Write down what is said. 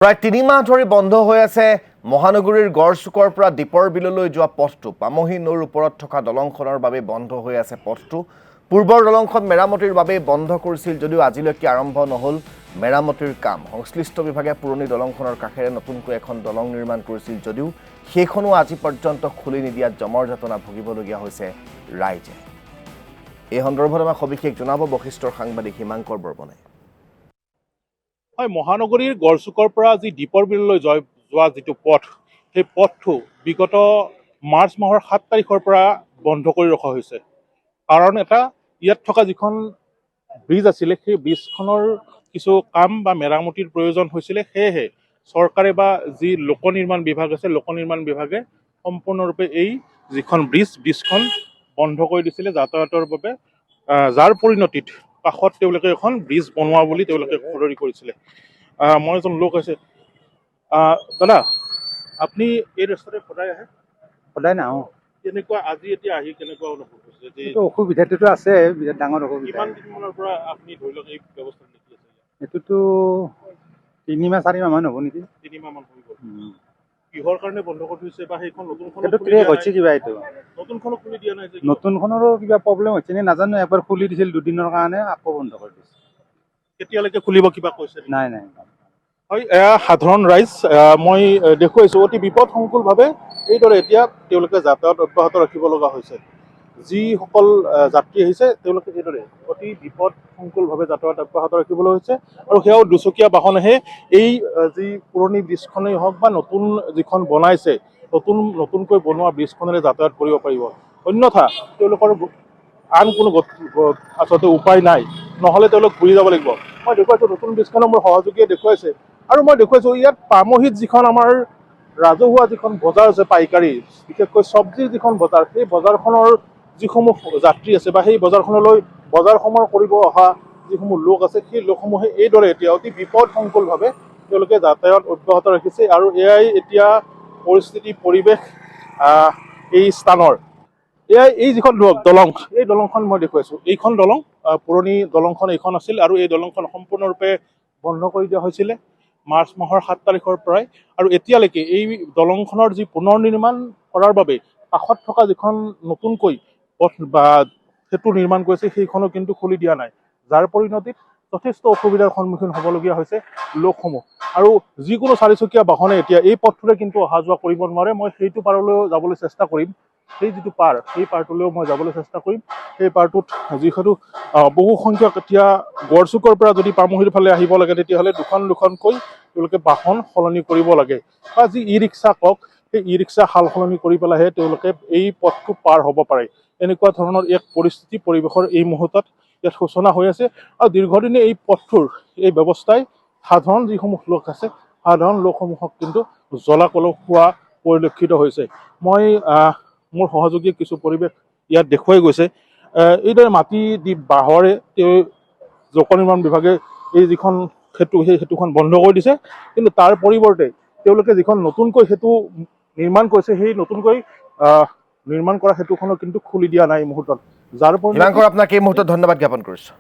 প্ৰায় ৩ মাহ ধৰি বন্ধ হৈ আছে মহানগৰীৰ গড়চুকৰ পৰা দীপৰ বিললৈ যোৱা পথটো। পামহি নৈৰ ওপৰত থকা দলংখনৰ বাবে বন্ধ হৈ আছে পথটো। পূৰ্বৰ দলংখন মেৰামতিৰ বাবে বন্ধ কৰিছিল যদিও আজিলৈকে আৰম্ভ নহ'ল মেৰামতিৰ কাম। সংশ্লিষ্ট বিভাগে পুৰণি দলংখনৰ কাষেৰে নতুনকৈ এখন দলং নিৰ্মাণ কৰিছিল যদিও সেইখনো আজি পৰ্যন্ত খুলি নিদিয়াত জমৰ যাতনা ভুগিবলগীয়া হৈছে ৰাইজে। এই সন্দৰ্ভত আমাক সবিশেষ জনাব বশিষ্ঠৰ সাংবাদিক হিমাংকৰ বৰ্মনে। হয়, মহানগৰীৰ গড়চুকৰ পৰা যি দীপৰ বিললৈ যোৱা যিটো পথ, সেই পথটো বিগত মাৰ্চ মাহৰ ৭ তাৰিখৰ পৰা বন্ধ কৰি ৰখা হৈছে। কাৰণ এটা, ইয়াত থকা যিখন ব্ৰিজ আছিলে সেই ব্ৰিজখনৰ কিছু কাম বা মেৰামতিৰ প্ৰয়োজন হৈছিলে। সেয়েহে চৰকাৰে বা যি লোক নিৰ্মাণ বিভাগ আছে, লোক নিৰ্মাণ বিভাগে সম্পূৰ্ণৰূপে এই যিখন ব্ৰিজখন বন্ধ কৰি দিছিলে যাতায়াতৰ বাবে, যাৰ পৰিণতিত কাষত তেওঁলোকে এখন ব্ৰিজ বনোৱা বুলি তেওঁলোকে সদৰি কৰিছিলে। মই এজন লোক আছে, দাদা আপুনি এই ৰাস্তাতে সদায় আহে? সদায় নাহোঁ। কেনেকুৱা আজি এতিয়া আহি কেনেকুৱা অনুভৱ হৈছে? যে অসুবিধাটোতো আছে, বিৰাট ডাঙৰ অসুবিধা। কিমান দিনমানৰ পৰা আপুনি ধৰি লওক এই ব্যৱস্থা দেখি আছে? এইটোতো ৩ মাহ ৪ মাহ মান হ'ব নেকি। ৩ মাহ মান হৈ গ'ল। কিহৰ কাৰণে বন্ধ কৰি থৈছে বা সেইখন নতুনখনো সেইটো খুলি দিয়া ক্ৰেক হৈছে নাই? কিবা এইটো। নতুনখনো খুলি দিয়া নাই যে? নতুনখনৰো কিবা প্ৰব্লেম হৈছে নে নাজানো, একবাৰ খুলি দিছিল দুদিনৰ কাৰণে, আকৌ বন্ধ কৰি দিছে। কেতিয়ালৈকে খুলিব কিবা কৈছে? নাই নাই। হয়, এয়া সাধাৰণ ৰাইজ। মই দেখুৱাইছোঁ অতি বিপদসংকুলভাৱে এইদৰে এতিয়া তেওঁলোকে যাতায়াত অব্যাহত ৰাখিব লগা হৈছে। যিসকল যাত্ৰী আহিছে তেওঁলোকে এইদৰে অতি বিপদসংকুলভাৱে যাতায়াত অব্যাহত ৰাখিবলৈ হৈছে, আৰু সেয়াও দুচকীয়া বাহনেহে এই যি পুৰণি ব্ৰিজখনেই হওক বা নতুন যিখন বনাইছে, নতুনকৈ বনোৱা ব্ৰিজখনেৰে যাতায়াত কৰিব পাৰিব। অন্যথা তেওঁলোকৰ আন কোনো আচলতে উপায় নাই, নহ'লে তেওঁলোক ঘূৰি যাব লাগিব। মই দেখুৱাইছোঁ নতুন ব্ৰিজখনৰ মোৰ সহযোগীয়ে দেখুৱাইছে, আৰু মই দেখুৱাইছোঁ ইয়াত পামহিত যিখন আমাৰ ৰাজহুৱা যিখন বজাৰ আছে পাইকাৰী, বিশেষকৈ চব্জিৰ যিখন বজাৰ, সেই বজাৰখনৰ যিসমূহ যাত্ৰী আছে বা সেই বজাৰখনলৈ বজাৰ সমাৰ কৰিব অহা যিসমূহ লোক আছে, সেই লোকসমূহে এইদৰে এতিয়া অতি বিপদসংকুলভাৱে তেওঁলোকে যাতায়াত অব্যাহত ৰাখিছে। আৰু এয়াই এতিয়া পৰিস্থিতি, পৰিৱেশ এই স্থানৰ। এয়াই এই যিখন দলং, এই দলংখন মই দেখুৱাইছোঁ, এইখন দলং পুৰণি দলংখন এইখন আছিল, আৰু এই দলংখন সম্পূৰ্ণৰূপে বন্ধ কৰি দিয়া হৈছিলে মাৰ্চ মাহৰ ৭ তাৰিখৰ পৰাই। আৰু এতিয়ালৈকে এই দলংখনৰ যি পুনৰ নিৰ্মাণ কৰাৰ বাবে কাষত থকা যিখন নতুনকৈ পথ বা সেতু নিৰ্মাণ কৰিছে, সেইখনো কিন্তু খুলি দিয়া নাই, যাৰ পৰিণতিত যথেষ্ট অসুবিধাৰ সন্মুখীন হ'বলগীয়া হৈছে লোকসমূহ। আৰু যিকোনো চাৰিচকীয়া বাহনে এতিয়া এই পথটোৰে কিন্তু অহা যোৱা কৰিব নোৱাৰে। মই সেইটো পাৰলৈও যাবলৈ চেষ্টা কৰিম, সেই যিটো পাৰ, সেই পাৰটোলৈও মই যাবলৈ চেষ্টা কৰিম। সেই পাৰটোত যিহেতু বহু সংখ্যক এতিয়া গড়চুকৰ পৰা যদি পামহিৰ ফালে আহিব লাগে, তেতিয়াহ'লে দুখনকৈ তেওঁলোকে বাহন সলনি কৰিব লাগে, বা যি ই ৰিক্সা কওক, সেই ই ৰিক্সা সাল সলনি কৰি পেলাইহে তেওঁলোকে এই পথটো পাৰ হ'ব পাৰে। এনেকুৱা ধৰণৰ এক পৰিস্থিতি, পৰিৱেশৰ এই মুহূৰ্তত ইয়াত সূচনা হৈ আছে। আৰু দীৰ্ঘদিনে এই পথটোৰ এই ব্যৱস্থাই সাধাৰণ যিসমূহ লোক আছে, সাধাৰণ লোকসমূহক কিন্তু জলাকলক হোৱা পৰিলক্ষিত হৈছে। মই মোৰ সহযোগী কিছু পৰিৱেশ ইয়াত দেখুৱাই গৈছে। এইদৰে মাটি দি বাঁহৰে লোক নিৰ্মাণ বিভাগে এই যিখন সেতু, সেই সেতুখন বন্ধ কৰি দিছে, কিন্তু তাৰ পৰিৱৰ্তে তেওঁলোকে যিখন নতুনকৈ সেতু নিৰ্মাণ কৰিছে, সেই নতুনকৈ নিৰ্মাণ কৰা সেতুখনো কিন্তু খুলি দিয়া নাই এই মুহূৰ্তত, যাৰ হিমাংকৰ আপোনাক এই মুহূৰ্তত ধন্যবাদ জ্ঞাপন কৰিছোঁ।